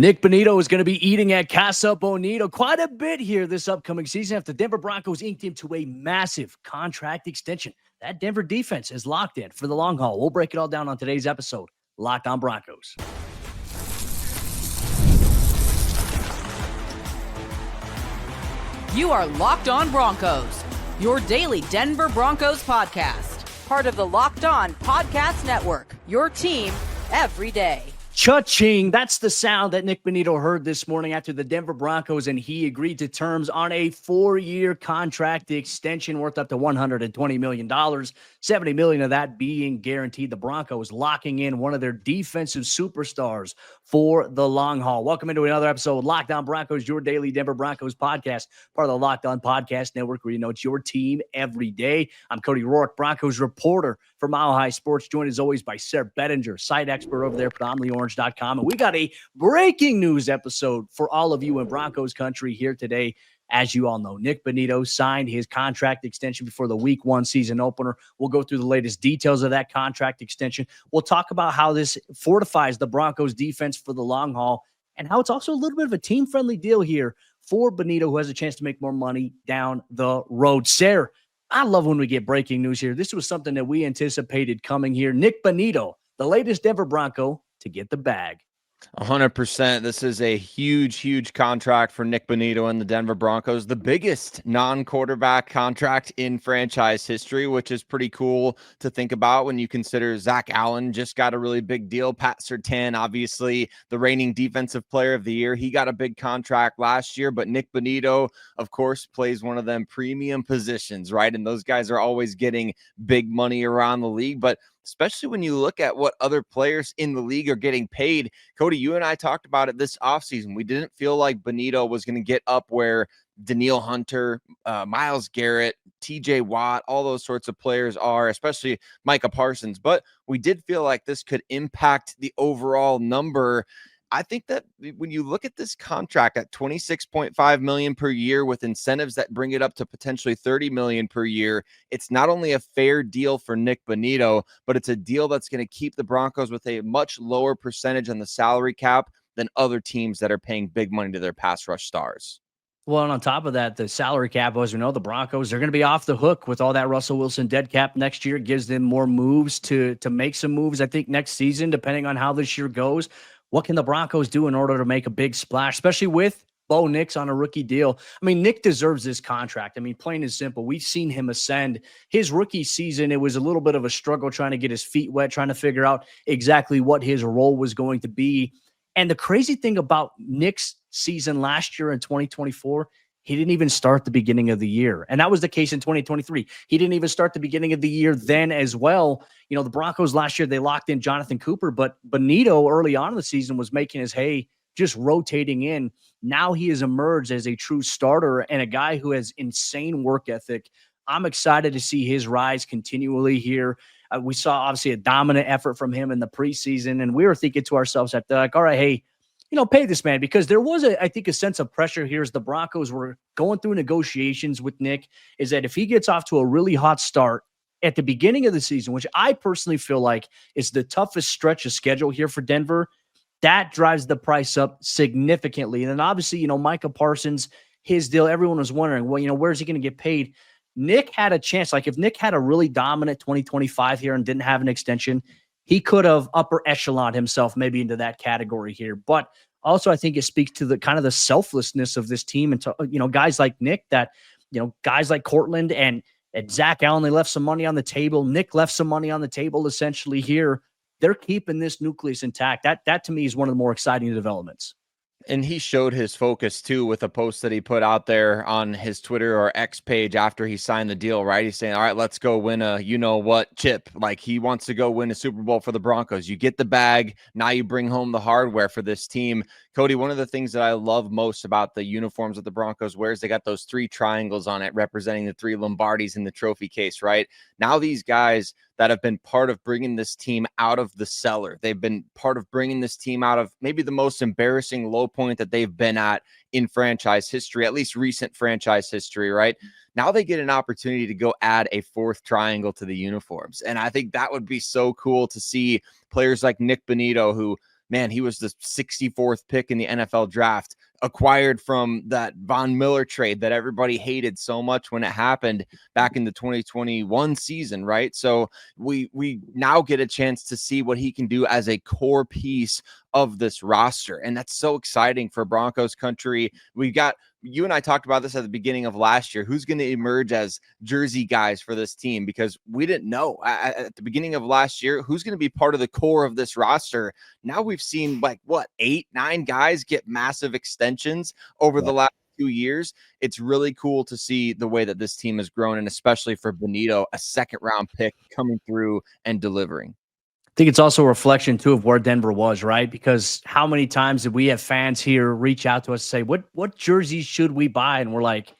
Nik Bonitto is going to be eating at Casa Bonito quite a bit here this upcoming season after the Denver Broncos inked him to a massive contract extension. That Denver defense is locked in for the long haul. We'll break it all down on today's episode, Locked on Broncos. You are Locked on Broncos, your daily Denver Broncos podcast. Part of the Locked on Podcast Network, your team every day. Cha-ching, that's the sound that Nik Bonitto heard this morning after the Denver Broncos, and he agreed to terms on a 4-year contract extension worth up to $120 million, $70 million of that being guaranteed. The Broncos locking in one of their defensive superstars for the long haul. Welcome into another episode of Locked on Broncos, your daily Denver Broncos podcast, part of the Locked on Podcast Network, where you know it's your team every day. I'm Cody Roark, Broncos reporter for Mile High Sports, joined as always by Sayre Bedinger, site expert over there, predominantlyorange.com. And we got a breaking news episode for all of you in Broncos country here today. As you all know, Nik Bonitto signed his contract extension before the Week 1 season opener. We'll go through the latest details of that contract extension. We'll talk about how this fortifies the Broncos defense for the long haul and how it's also a little bit of a team-friendly deal here for Bonitto, who has a chance to make more money down the road. Sayre, I love when we get breaking news here. This was something that we anticipated coming here. Nik Bonitto, the latest Denver Bronco to get the bag. 100%. This is a huge contract for Nik Bonitto and the Denver Broncos. The biggest non-quarterback contract in franchise history, which is pretty cool to think about when you consider Zach Allen just got a really big deal. Pat Surtain, obviously the reigning defensive player of the year. He got a big contract last year, but Nik Bonitto, of course, plays one of them premium positions, right? And those guys are always getting big money around the league, but especially when you look at what other players in the league are getting paid. Cody, you and I talked about it this offseason. We didn't feel like Bonitto was going to get up where Danielle Hunter, Myles Garrett, TJ Watt, all those sorts of players are, especially Micah Parsons. But we did feel like this could impact the overall number. I think that when you look at this contract at $26.5 million per year with incentives that bring it up to potentially $30 million per year, it's not only a fair deal for Nik Bonitto, but it's a deal that's going to keep the Broncos with a much lower percentage on the salary cap than other teams that are paying big money to their pass rush stars. Well, and on top of that, the salary cap, as we know, the Broncos, they're going to be off the hook with all that Russell Wilson dead cap next year. It gives them more moves to make some moves, I think, next season, depending on how this year goes. What can the Broncos do in order to make a big splash, especially with Bo Nix on a rookie deal? I mean, Nik deserves this contract. I mean, plain and simple. We've seen him ascend. His rookie season, it was a little bit of a struggle trying to get his feet wet, trying to figure out exactly what his role was going to be. And the crazy thing about Nik's season last year in 2024, he didn't even start the beginning of the year. And that was the case in 2023. He didn't even start the beginning of the year then as well. You know, the Broncos last year, they locked in Jonathan Cooper, but Bonitto early on in the season was making his hay, just rotating in. Now he has emerged as a true starter and a guy who has insane work ethic. I'm excited to see his rise continually here. We saw obviously a dominant effort from him in the preseason, and we were thinking to ourselves at like, all right, hey, pay this man, because there was I think a sense of pressure here as the Broncos were going through negotiations with Nik, is that if he gets off to a really hot start at the beginning of the season, which I personally feel like is the toughest stretch of schedule here for Denver, that drives the price up significantly. And then obviously, Micah Parsons, his deal, everyone was wondering, well, where's he going to get paid? Nik had a chance. Like if Nik had a really dominant 2025 here and didn't have an extension, he could have upper echeloned himself maybe into that category here. But also I think it speaks to the kind of the selflessness of this team and to, guys like Nik that, guys like Cortland and Zach Allen, they left some money on the table. Nik left some money on the table essentially here. They're keeping this nucleus intact. That to me is one of the more exciting developments. And he showed his focus too with a post that he put out there on his Twitter or X page after he signed the deal, right? He's saying, all right, let's go win a you-know-what chip. Like he wants to go win a Super Bowl for the Broncos. You get the bag. Now you bring home the hardware for this team. Cody, one of the things that I love most about the uniforms that the Broncos wear is they got those 3 triangles on it representing the 3 Lombardis in the trophy case, right? Now these guys that have been part of bringing this team out of the cellar, they've been part of bringing this team out of maybe the most embarrassing low point that they've been at in franchise history, at least recent franchise history, right? Now they get an opportunity to go add a 4th triangle to the uniforms. And I think that would be so cool to see players like Nik Bonitto, who man, he was the 64th pick in the NFL draft, acquired from that Von Miller trade that everybody hated so much when it happened back in the 2021 season, right? So we now get a chance to see what he can do as a core piece of this roster. And that's so exciting for Broncos country. You and I talked about this at the beginning of last year. Who's going to emerge as jersey guys for this team? Because we didn't know at the beginning of last year who's going to be part of the core of this roster. Now we've seen 8, 9 guys get massive extensions over the last 2 years. It's really cool to see the way that this team has grown, and especially for Bonitto, a second-round pick coming through and delivering. I think it's also a reflection, too, of where Denver was, right? Because how many times did we have fans here reach out to us and say, what jerseys should we buy? And we're like,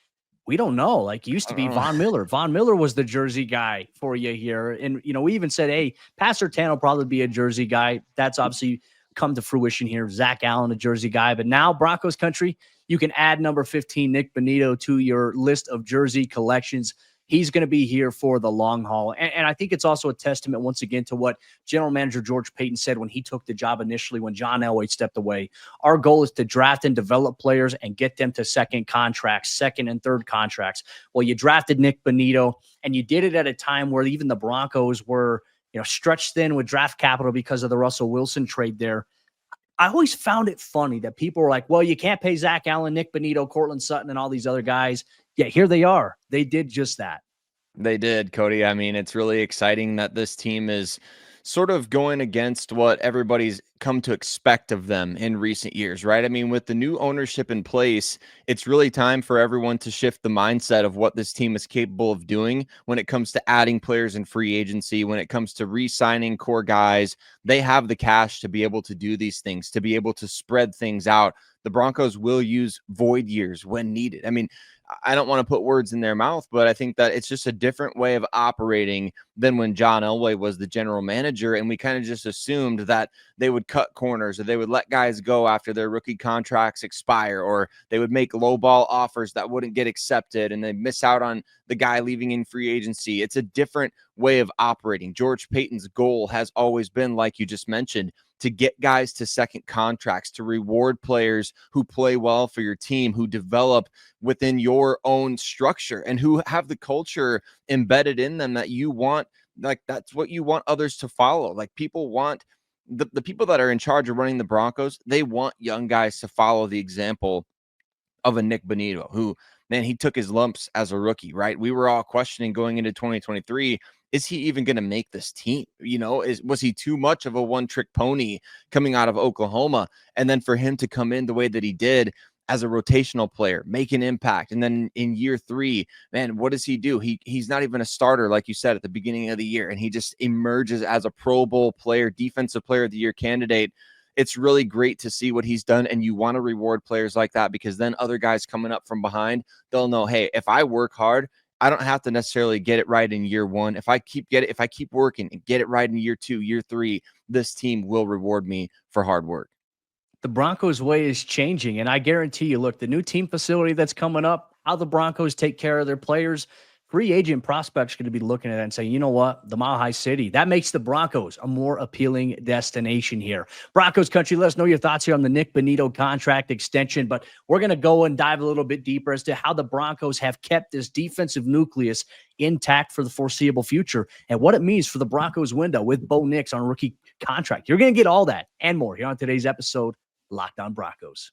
we don't know. Like, it used to be Von Miller. Von Miller was the jersey guy for you here. And, we even said, hey, Pastor Tan will probably be a jersey guy. That's obviously come to fruition here. Zach Allen, a jersey guy. But now Broncos country, you can add number 15, Nik Bonitto, to your list of jersey collections. He's going to be here for the long haul. And I think it's also a testament, once again, to what General Manager George Paton said when he took the job initially, when John Elway stepped away. Our goal is to draft and develop players and get them to second and third contracts. Well, you drafted Nik Bonitto, and you did it at a time where even the Broncos were, stretched thin with draft capital because of the Russell Wilson trade there. I always found it funny that people were like, well, you can't pay Zach Allen, Nik Bonitto, Cortland Sutton, and all these other guys. Yeah, here they are. They did just that. They did, Cody. I mean, it's really exciting that this team is sort of going against what everybody's come to expect of them in recent years, right? I mean, with the new ownership in place, it's really time for everyone to shift the mindset of what this team is capable of doing when it comes to adding players in free agency, when it comes to re-signing core guys. They have the cash to be able to do these things, to be able to spread things out. The Broncos will use void years when needed. I mean, I don't want to put words in their mouth, but I think that it's just a different way of operating than when John Elway was the general manager. And we kind of just assumed that they would cut corners, or they would let guys go after their rookie contracts expire, or they would make lowball offers that wouldn't get accepted, and they miss out on the guy leaving in free agency. It's a different way of operating. George Paton's goal has always been, like you just mentioned, to get guys to second contracts, to reward players who play well for your team, who develop within your own structure, and who have the culture embedded in them that you want. Like, that's what you want others to follow. Like, people want the people that are in charge of running the Broncos, they want young guys to follow the example of a Nik Bonitto, who, man, he took his lumps as a rookie, right? We were all questioning going into 2023, is he even going to make this team? Was he too much of a one-trick pony coming out of Oklahoma? And then for him to come in the way that he did as a rotational player, make an impact. And then in year 3, man, what does he do? He's not even a starter, like you said, at the beginning of the year. And he just emerges as a Pro Bowl player, defensive player of the year candidate. It's really great to see what he's done. And you want to reward players like that, because then other guys coming up from behind, they'll know, hey, if I work hard, I don't have to necessarily get it right in year 1. If I keep working and get it right in year 2, year 3, this team will reward me for hard work. The Broncos way is changing. And I guarantee you, look, the new team facility that's coming up, how the Broncos take care of their players, free agent prospects going to be looking at it and saying, you know what, the Mile High City, that makes the Broncos a more appealing destination here. Broncos country, let us know your thoughts here on the Nik Bonitto contract extension, but we're going to go and dive a little bit deeper as to how the Broncos have kept this defensive nucleus intact for the foreseeable future and what it means for the Broncos window with Bo Nix on a rookie contract. You're going to get all that and more here on today's episode, Locked On Broncos.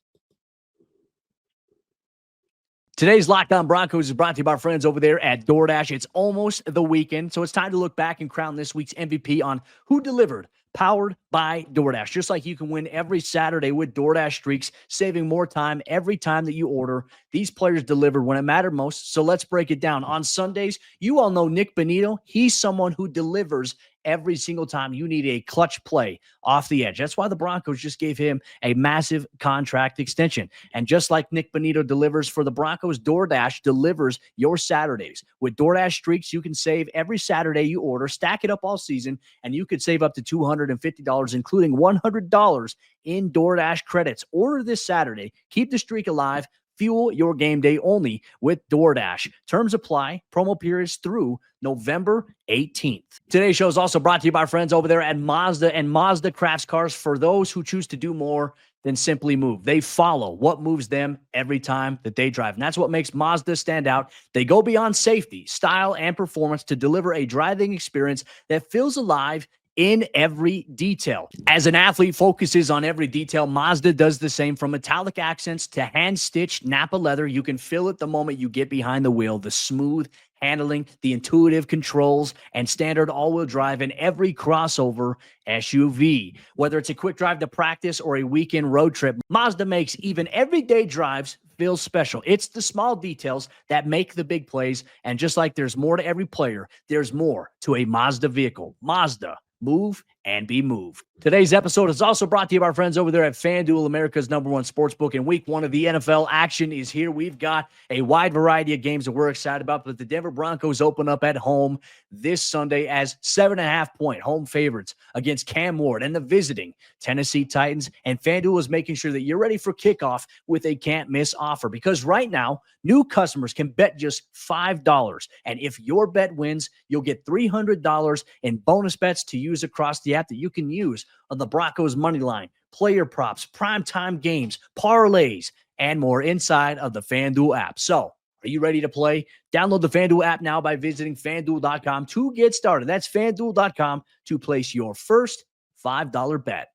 Today's Locked On Broncos is brought to you by our friends over there at DoorDash. It's almost the weekend, so it's time to look back and crown this week's MVP on Who Delivered, powered by DoorDash. Just like you can win every Saturday with DoorDash Streaks, saving more time every time that you order. These players delivered when it mattered most, so let's break it down. On Sundays, you all know Nik Bonitto. He's someone who delivers every single time you need a clutch play off the edge. That's why the Broncos just gave him a massive contract extension. And just like Nik Bonitto delivers for the Broncos, DoorDash delivers your Saturdays. With DoorDash Streaks, you can save every Saturday you order, stack it up all season, and you could save up to $250, including $100 in DoorDash credits. Order this Saturday. Keep the streak alive. Fuel your game day only with DoorDash. Terms apply. Promo periods through November 18th. Today's show is also brought to you by our friends over there at Mazda and Mazda Crafts Cars, for those who choose to do more than simply move. They follow what moves them every time that they drive. And that's what makes Mazda stand out. They go beyond safety, style, and performance to deliver a driving experience that feels alive in every detail. As an athlete focuses on every detail, Mazda does the same. From metallic accents to hand-stitched Napa leather, you can feel it the moment you get behind the wheel. The smooth handling, the intuitive controls, and standard all-wheel drive in every crossover SUV. Whether it's a quick drive to practice or a weekend road trip, Mazda makes even everyday drives feel special. It's the small details that make the big plays, and just like there's more to every player, there's more to a Mazda vehicle. Mazda. Move and be moved. Today's episode is also brought to you by our friends over there at FanDuel, America's #1 sportsbook. In week 1 of the NFL action is here. We've got a wide variety of games that we're excited about, but the Denver Broncos open up at home this Sunday as 7.5-point home favorites against Cam Ward and the visiting Tennessee Titans. And FanDuel is making sure that you're ready for kickoff with a can't-miss offer, because right now, new customers can bet just $5. And if your bet wins, you'll get $300 in bonus bets to use across the app that you can use on the Broncos money line, player props, primetime games, parlays, and more inside of the FanDuel app. So, are you ready to play? Download the FanDuel app now by visiting FanDuel.com to get started. That's FanDuel.com to place your first $5 bet.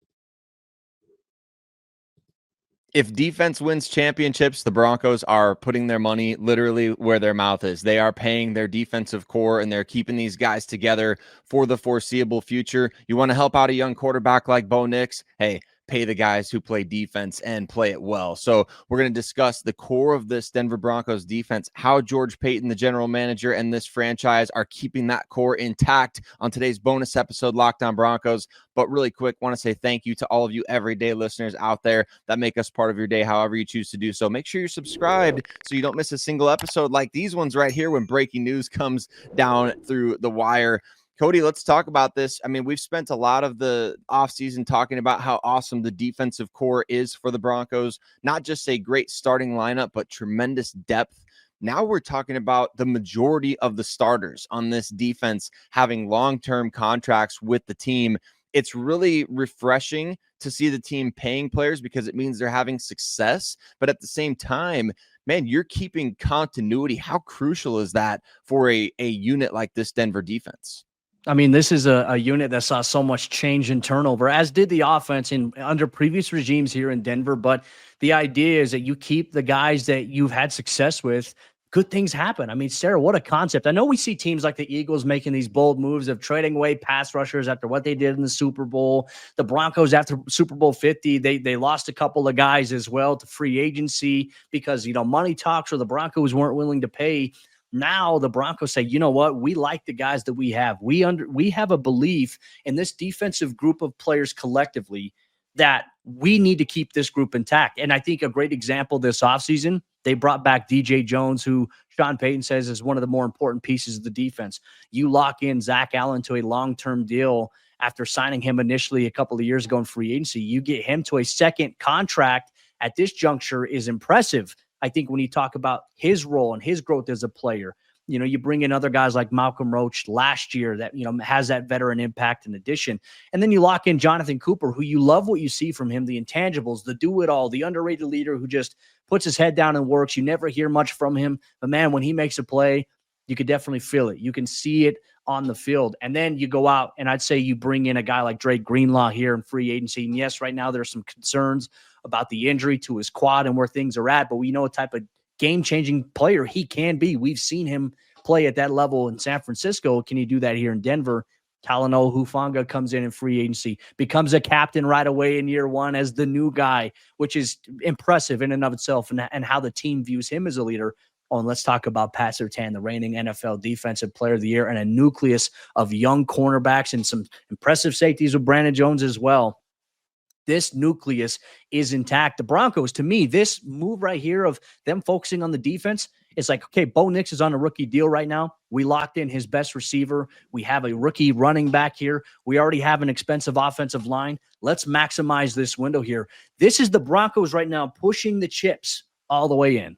If defense wins championships, the Broncos are putting their money literally where their mouth is. They are paying their defensive core, and they're keeping these guys together for the foreseeable future. You want to help out a young quarterback like Bo Nix? Hey, pay the guys who play defense and play it well. So we're going to discuss the core of this Denver Broncos defense, how George Paton, the general manager, and this franchise are keeping that core intact on today's bonus episode, Locked On Broncos. But really quick, want to say thank you to all of you everyday listeners out there that make us part of your day, however you choose to do so. Make sure you're subscribed so you don't miss a single episode like these ones right here when breaking news comes down through the wire. Cody, let's talk about this. I mean, we've spent a lot of the offseason talking about how awesome the defensive core is for the Broncos. Not just a great starting lineup, but tremendous depth. Now we're talking about the majority of the starters on this defense having long-term contracts with the team. It's really refreshing to see the team paying players because it means they're having success. But at the same time, man, you're keeping continuity. How crucial is that for a unit like this Denver defense? I mean, this is a unit that saw so much change and turnover, as did the offense under previous regimes here in Denver. But the idea is that you keep the guys that you've had success with. Good things happen. I mean, Sayre, what a concept. I know we see teams like the Eagles making these bold moves of trading away pass rushers after what they did in the Super Bowl. The Broncos, after Super Bowl 50, they lost a couple of guys as well to free agency because, money talks, or the Broncos weren't willing to pay. Now the Broncos say, you know what? We like the guys that we have. We have a belief in this defensive group of players collectively that we need to keep this group intact. And I think a great example this offseason, they brought back DJ Jones, who Sean Payton says is one of the more important pieces of the defense. You lock in Zach Allen to a long-term deal after signing him initially a couple of years ago in free agency. You get him to a second contract at this juncture is impressive. I think when you talk about his role and his growth as a player, you bring in other guys like Malcolm Roach last year that, has that veteran impact in addition. And then you lock in Jonathan Cooper, who you love what you see from him, the intangibles, the do-it-all, the underrated leader who just puts his head down and works. You never hear much from him. But, man, when he makes a play, you could definitely feel it. You can see it on the field. And then you go out, and I'd say you bring in a guy like Drake Greenlaw here in free agency. And, yes, right now there's some concerns about the injury to his quad and where things are at, but we know what type of game-changing player he can be. We've seen him play at that level in San Francisco. Can he do that here in Denver? Talanoa Hufanga comes in free agency, becomes a captain right away in year one as the new guy, which is impressive in and of itself, and how the team views him as a leader. Oh, and let's talk about Pat Surtain, the reigning NFL Defensive Player of the Year, and a nucleus of young cornerbacks and some impressive safeties with Brandon Jones as well. This nucleus is intact. The Broncos, to me, this move right here of them focusing on the defense, it's like, okay, Bo Nix is on a rookie deal right now. We locked in his best receiver. We have a rookie running back here. We already have an expensive offensive line. Let's maximize this window here. This is the Broncos right now pushing the chips all the way in.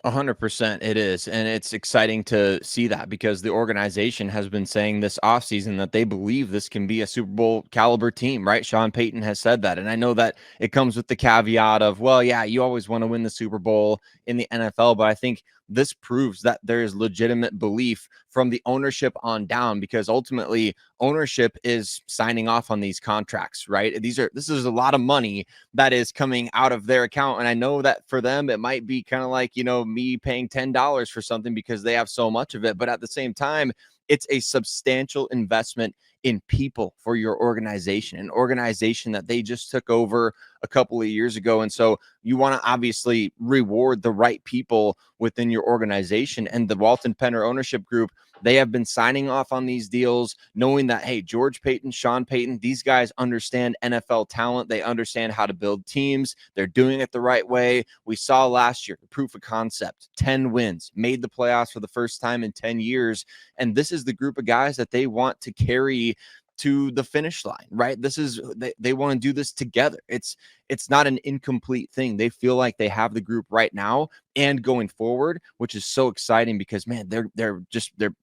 100% it is. And it's exciting to see that because the organization has been saying this offseason that they believe this can be a Super Bowl caliber team, right? Sean Payton has said that. And I know that it comes with the caveat of, well, yeah, you always want to win the Super Bowl in the NFL. But I think this proves that there is legitimate belief from the ownership on down, because ultimately ownership is signing off on these contracts, right? This is a lot of money that is coming out of their account. And I know that for them, it might be kind of like, me paying $10 for something because they have so much of it. But at the same time, it's a substantial investment in people for your organization, an organization that they just took over a couple of years ago. And so you want to obviously reward the right people within your organization. And the Walton Penner ownership group, they have been signing off on these deals, knowing that, hey, George Paton, Sean Payton, these guys understand NFL talent. They understand how to build teams. They're doing it the right way. We saw last year, the proof of concept, 10 wins, made the playoffs for the first time in 10 years. And this is the group of guys that they want to carry to the finish line, right? They want to do this together. It's not an incomplete thing. They feel like they have the group right now and going forward, which is so exciting because, man, they're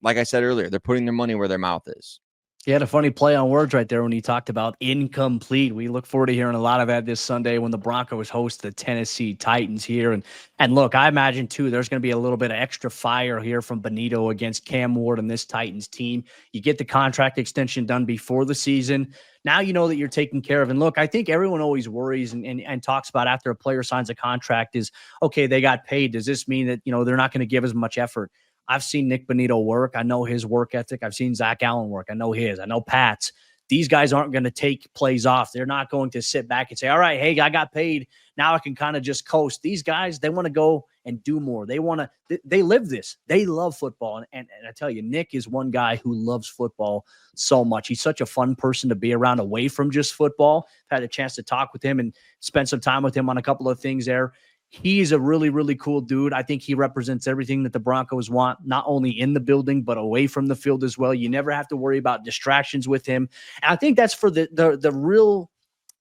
like I said earlier, they're putting their money where their mouth is. He had a funny play on words right there when he talked about incomplete. We look forward to hearing a lot of that this Sunday when the Broncos host the Tennessee Titans here. And look, I imagine, too, there's going to be a little bit of extra fire here from Bonitto against Cam Ward and this Titans team. You get the contract extension done before the season. Now you know that you're taken care of. And look, I think everyone always worries and talks about after a player signs a contract is, okay, they got paid. Does this mean that, they're not going to give as much effort? I've seen Nik Bonitto work. I know his work ethic. I've seen Zach Allen work. I know his. I know Pat's. These guys aren't going to take plays off. They're not going to sit back and say, all right, hey, I got paid. Now I can kind of just coast. These guys, they want to go and do more. They live this. They love football. And I tell you, Nick is one guy who loves football so much. He's such a fun person to be around away from just football. I've had a chance to talk with him and spend some time with him on a couple of things there. He's a really, really cool dude. I think he represents everything that the Broncos want, not only in the building, but away from the field as well. You never have to worry about distractions with him. And I think that's for the real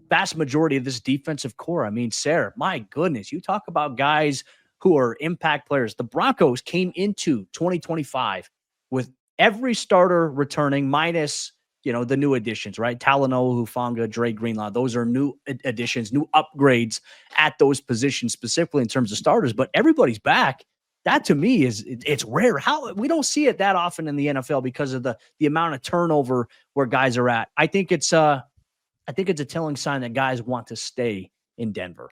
vast majority of this defensive core. I mean, Sayre, my goodness, you talk about guys who are impact players. The Broncos came into 2025 with every starter returning minus the new additions, right? Talanoa, Hufanga, Dre Greenlaw. Those are new additions, new upgrades at those positions, specifically in terms of starters. But everybody's back. That to me it's rare. How we don't see it that often in the NFL because of the amount of turnover where guys are at. I think it's a telling sign that guys want to stay in Denver.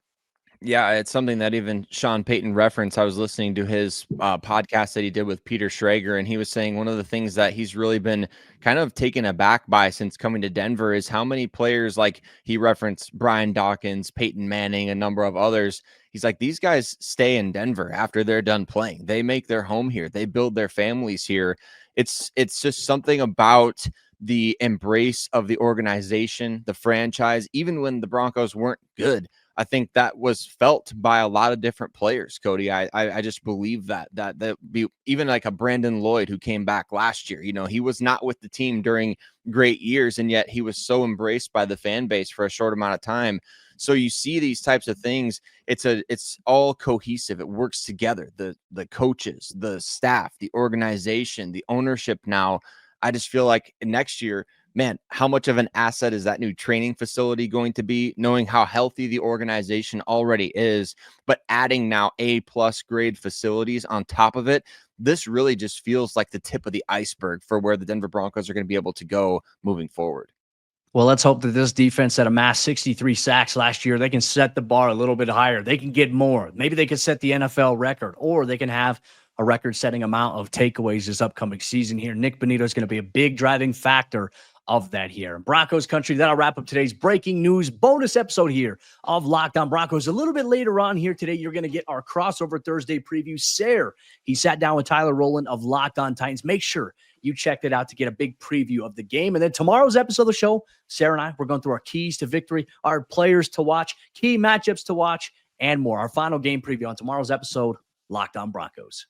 Yeah, it's something that even Sean Payton referenced. I was listening to his podcast that he did with Peter Schrager, and he was saying one of the things that he's really been kind of taken aback by since coming to Denver is how many players, like he referenced Brian Dawkins, Peyton Manning, a number of others. He's like, these guys stay in Denver after they're done playing. They make their home here. They build their families here. It's just something about the embrace of the organization, the franchise, even when the Broncos weren't good. I think that was felt by a lot of different players, Cody. I just believe that be even like a Brandon Lloyd who came back last year. He was not with the team during great years, and yet he was so embraced by the fan base for a short amount of time. So you see these types of things. It's all cohesive. It works together. The coaches, the staff, the organization, the ownership. Now, I just feel like next year, man, how much of an asset is that new training facility going to be, knowing how healthy the organization already is, but adding now A+ grade facilities on top of it. This really just feels like the tip of the iceberg for where the Denver Broncos are going to be able to go moving forward. Well, let's hope that this defense that amassed 63 sacks last year, they can set the bar a little bit higher. They can get more. Maybe they can set the NFL record, or they can have a record-setting amount of takeaways this upcoming season here. Nik Bonitto is going to be a big driving factor of that here. Broncos Country, that'll wrap up today's breaking news bonus episode here of Locked On Broncos. A little bit later on here today, you're going to get our crossover Thursday preview. Sayre, he sat down with Tyler Rowland of Locked On Titans. Make sure you checked it out to get a big preview of the game. And then tomorrow's episode of the show, Sayre and I, we're going through our keys to victory, our players to watch, key matchups to watch, and more. Our final game preview on tomorrow's episode, Locked On Broncos.